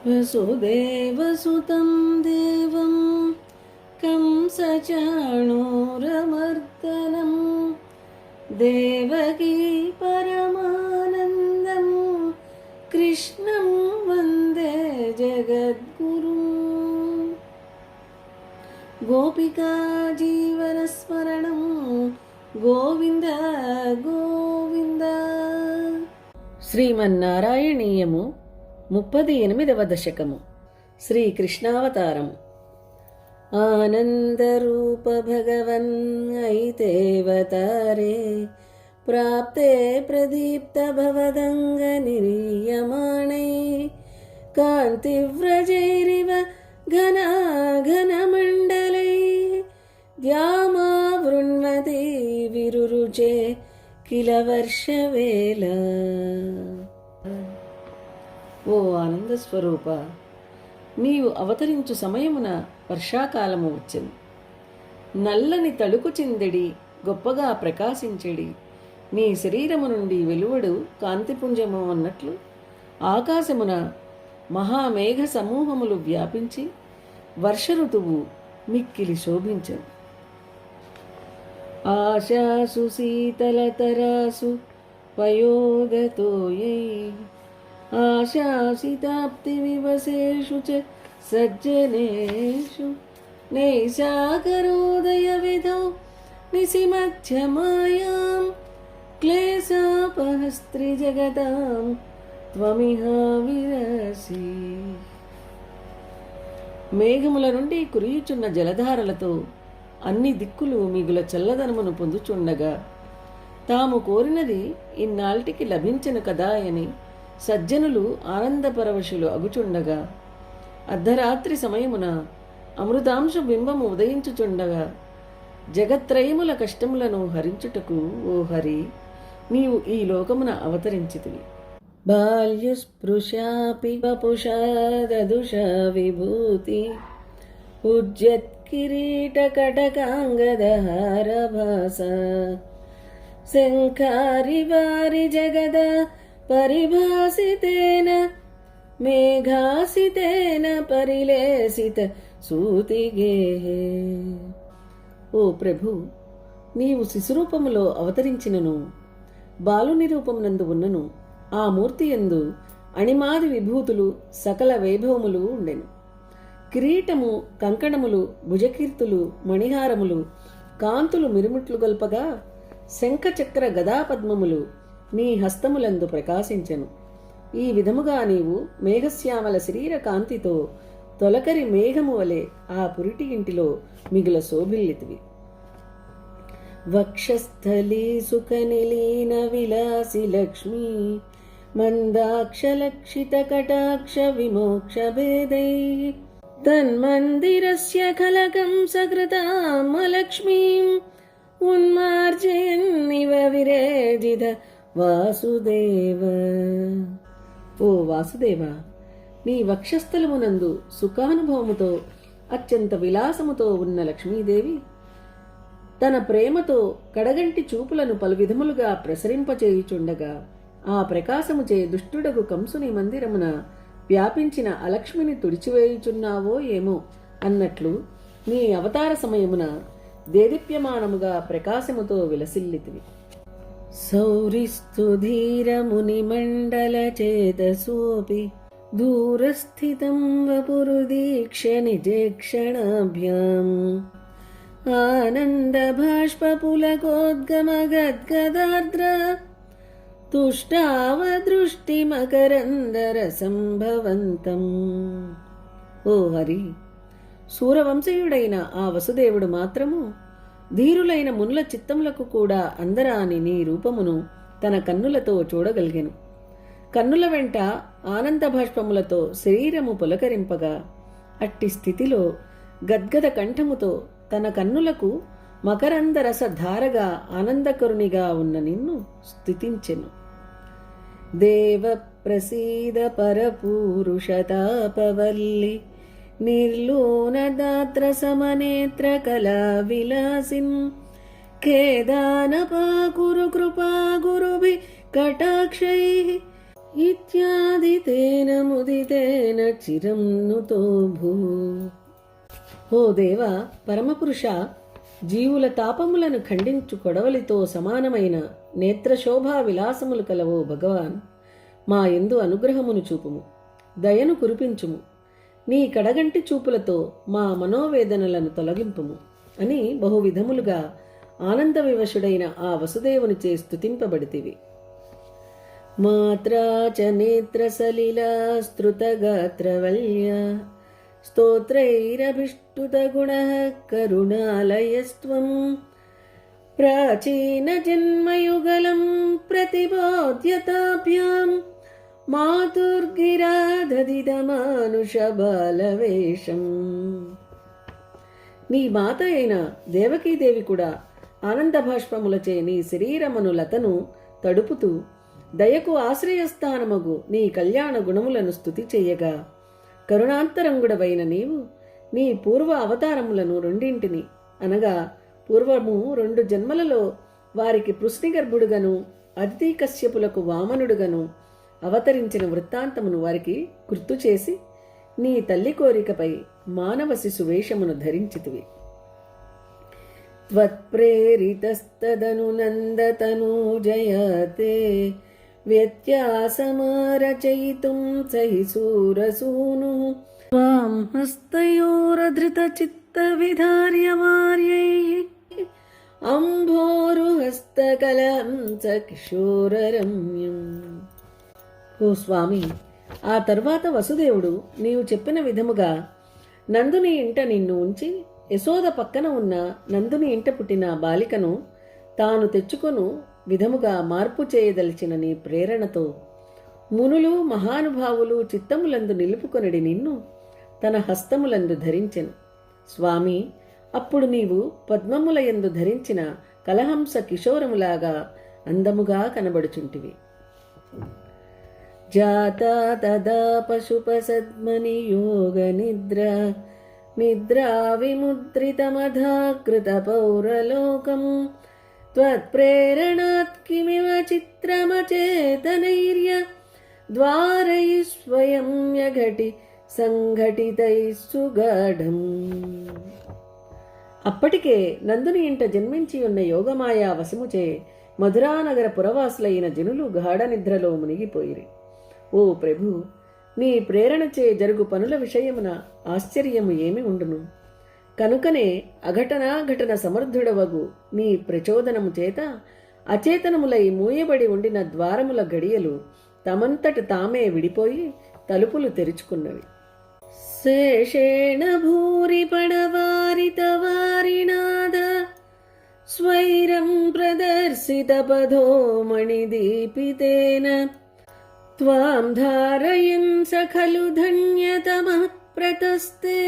वसुदेवसुतं देवं कंसचाणूरमर्दनं देवकी परमानन्दं कृष्णं वन्दे जगद्गुरुं। गोपिका जीवनस्मरणं गोविन्द गोविन्द। శ్రీమన్నారాయణీయము 38వ దశకము. శ్రీకృష్ణావతారము. ఆనందరూప భగవన్ ఐతేవతారే ప్రాప్తే ప్రదీప్త భవదంగ నిర్యమాణై కాంతివ్రజైరివ ఘనాఘనమండలై ద్యామావృణ్వతి విరురుచే కిల వర్షవేళ. ఓ ఆనంద స్వరూప, నీవు అవతరించు సమయమున వర్షాకాలము వచ్చెను. నల్లని తళుకు చిందెడి గొప్పగా ప్రకాశించెడి నీ శరీరము నుండి వెలువడు కాంతిపుంజము అన్నట్లు ఆకాశమున మహామేఘ సమూహములు వ్యాపించి వర్ష ఋతువు మిక్కిలి శోభించెను. ఆశాసు శీతలతరాసు పయోగతోయై ఆశాసితాప్తి వివసేషు చ సజ్జనేషు నైశాకరోదయ విధౌ నిశిమధ్యమాయాం క్లేశాపహస్త్రి జగతాం త్వమిహ విరసి. మేఘముల నుండి కురియుచున్న జలధారలతో అన్ని దిక్కులు మిగుల చల్లదనమును పొందుచుండగా తాము కోరినది ఇన్నాళ్టికి లభించెను కదా అని సజ్జనులు ఆనందపరవశులు అగుచుండగా అర్ధరాత్రి సమయమున అమృతాంశు బింబము ఉదయించుచుండగా జగత్రయముల కష్టములను హరించుటకు ఓ హరి నీవు ఈ లోకమున అవతరించితివి. బాల్యస్పృశాపి వపుషా దదుషా విభూతి ఉజ్జత్ కిరీట కటకాంగదహార భాస శంఖారి వారి జగద పరిభాసితేన మేఘాసితేన పరిలేసిత సూతిగేహే. ఓ ప్రభు, నీవు శిశురూపములో అవతరించినను బాలుని రూపమునందు ఉన్నను ఆ మూర్తి యందు అణిమాది విభూతులు సకల వైభవములు ఉండెను. కిరీటము, కంకణములు, భుజకీర్తులు, మణిహారములు, కాంతులు మిరుముట్లు గొల్పగా శంఖచక్ర గదాపద్మములు నీ హస్తములందు ప్రకాశించెను. ఈ విధముగా నీవు మేఘశ్యామల శరీర కాంతితో తొలకరి మేఘము వలె ఆ పురిటి ఇంటిలో మిగుల శోభిల్లితివి. వక్షస్థలీ సుఖనిలీన విలాసి లక్ష్మీ మందాక్షలక్షిత కటాక్ష విమోక్ష భేదై తన్మందిరస్య ఖలకం సకృతామలక్ష్మీం ఉన్మార్జయన్నివ విరేజిత వాసుదేవ. ఓ వాసుదేవ, నీ వక్షస్థలమునందు సుఖానుభవముతో అత్యంత విలాసముతో ఉన్న లక్ష్మీదేవి తన ప్రేమతో కడగంటి చూపులను పలు విధములుగా ప్రసరింపచేయుచుండగా ఆ ప్రకాశముచే దుష్టుడగు కంసుని మందిరమున వ్యాపించిన అలక్ష్మిని తుడిచివేయుచున్నావో ఏమో అన్నట్లు నీ అవతార సమయమున దేదీప్యమానముగా ప్రకాశముతో విలసిల్లితివి. సౌరిస్తు ధీరమునిమండల చేతసోపి దూరస్థితం వపురుదీక్ష నిజేక్షణాభ్యాం ఆనంద బాష్పపులకోద్గమ గద్గదార్ద్ర తుష్టావదృష్టి మకరందర సంభవంతం. ఓ హరి, సూరవంశయుడైన ఆ వసుదేవుడు మాత్రము ధీరులైన మునుల చిత్తములకు కూడా అందరాని నీ రూపమును తన కన్నులతో చూడగలిగెను. కన్నుల వెంట ఆనంద భాష్పములతో శరీరము పులకరింపగా అట్టి స్థితిలో గద్గద కంఠముతో తన కన్నులకు మకరందరస ధారగా ఆనందకరునిగా ఉన్న నిన్ను స్తుతించెను. దేవ ప్రసీద పరపూరుషతాపవల్లి నిర్లోనదాత్ర సమనేత్ర కళా విలాసిన్ ఖేదానపాకురు కృపా గురుభి కటాక్షైః ఇత్యాది తేన ముదితేన చిరం నుతో భూ. ఓ దేవ పరమపురుష, జీవుల తాపములను ఖండించు కొడవలితో సమానమైన నేత్రశోభా విలాసములు కలవో భగవాన్, మా యందు అనుగ్రహమును చూపుము, దయను కురిపించుము, నీ కడగంటి చూపులతో మా మనోవేదనలను తొలగింపుము అని బహువిధములుగా ఆనంద వివశుడైన ఆ వసుదేవునిచే స్తుతింపబడితివి. మాత్రా చ నేత్రసలిలా స్తృతగాత్రవల్య స్తోత్రైరభిష్టుతగుణః కరుణాలయస్త్వం ప్రాచీనజన్మయుగలం ప్రతిబోధ్యతాభ్యాం మాతుర్గిరాధదిదమానుషబాలవేషం. నీ మాత అయిన దేవకీదేవి కూడా ఆనంద భాష్పములచే నీ శరీరమును లతను తడుపుతూ దయకు ఆశ్రయస్థానమగు నీ కళ్యాణ గుణములను స్తుతి చెయ్యగా, కరుణాంతరంగుడవైన నీవు నీ పూర్వ అవతారములను రెండింటిని అనగా పూర్వము 2 జన్మలలో వారికి పృష్ణిగర్భుడుగను అదితి కశ్యపులకు వామనుడుగను అవతరించిన వృత్తాంతమును వారికి గుర్తు చేసి నీ తల్లి కోరికపై మానవ శిశు వేషమును ధరించితివి. త్వత్ప్రేరితస్తదను నందతనూజయతే వ్యత్యాసమారచయితుం సహిసూరసూను త్వాం హస్తయోరధృతచిత్తవిధార్యమార్యైః అంభోరుహస్తకలహంస కిశోరరమ్యం. ఓ స్వామి, ఆ తరువాత వసుదేవుడు నీవు చెప్పిన విధముగా నందుని ఇంట నిన్ను ఉంచి యశోద పక్కన ఉన్న నందుని ఇంట పుట్టిన బాలికను తాను తెచ్చుకొను విధముగా మార్పు చేయదలిచిన నీ ప్రేరణతో మునులు మహానుభావులు చిత్తములందు నిలుపుకొనడి నిన్ను తన హస్తములందు ధరించెను. స్వామి, అప్పుడు నీవు పద్మములయందు ధరించిన కలహంస కిశోరములాగా అందముగా కనబడుచుంటివి. జాతా తదా పశుపసద్మని యోగ నిద్రా విముద్రితమధాకృత పౌరలోకం త్వత్ప్రేరణాత్ కిమివ చిత్రమచేతనైర్య ద్వారైః స్వయం యఘటి సంఘటితైః సుగాఢం. అప్పటికే నందుని ఇంట జన్మించి ఉన్న యోగమాయా వశముచే మధురానగర పురవాసులైన జనులు గాఢ నిద్రలో మునిగిపోయిరి. ఓ ప్రభు, నీ ప్రేరణచే జరుగు పనుల విషయమున ఆశ్చర్యము ఏమి ఉండును? కనుకనే అఘటనాఘటన సమర్థుడవగు నీ ప్రచోదనము చేత అచేతనములై మూయబడి ఉండిన ద్వారముల గడియలు తమంతట తామే విడిపోయి తలుపులు తెరుచుకున్నవి. శేషేణ భూరి పడవారితవారినాద స్వైరం ప్రదర్శిత పదో మణిదీపితేన త్వాం ధారయన్ సఖలు ధన్యతమః ప్రతస్తే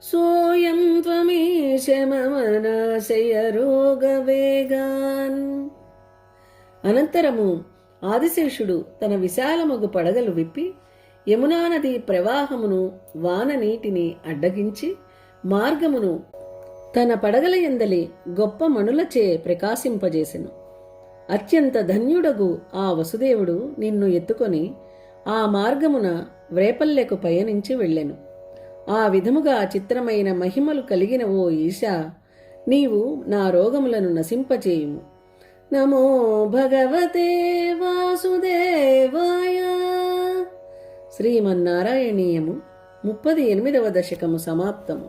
సోయం త్వమీశ మమ నాశయ రోగవేగాన్. అనంతరము ఆదిశేషుడు తన విశాలమగు పడగలు విప్పి యమునా నది ప్రవాహమును వాన నీటిని అడ్డగించి మార్గమును తన పడగల యందలి గొప్ప మణులచే ప్రకాశింపజేసెను. అత్యంత ధన్యుడగు ఆ వసుదేవుడు నిన్ను ఎత్తుకొని ఆ మార్గమున వ్రేపల్లెకు పయనించి వెళ్ళెను. ఆ విధముగా చిత్రమైన మహిమలు కలిగిన ఓ ఈశా, నీవు నా రోగములను నశింపచేయుము. నమో భగవతే వాసుదేవాయ. శ్రీమన్నారాయణీయము 38వ దశకము సమాప్తము.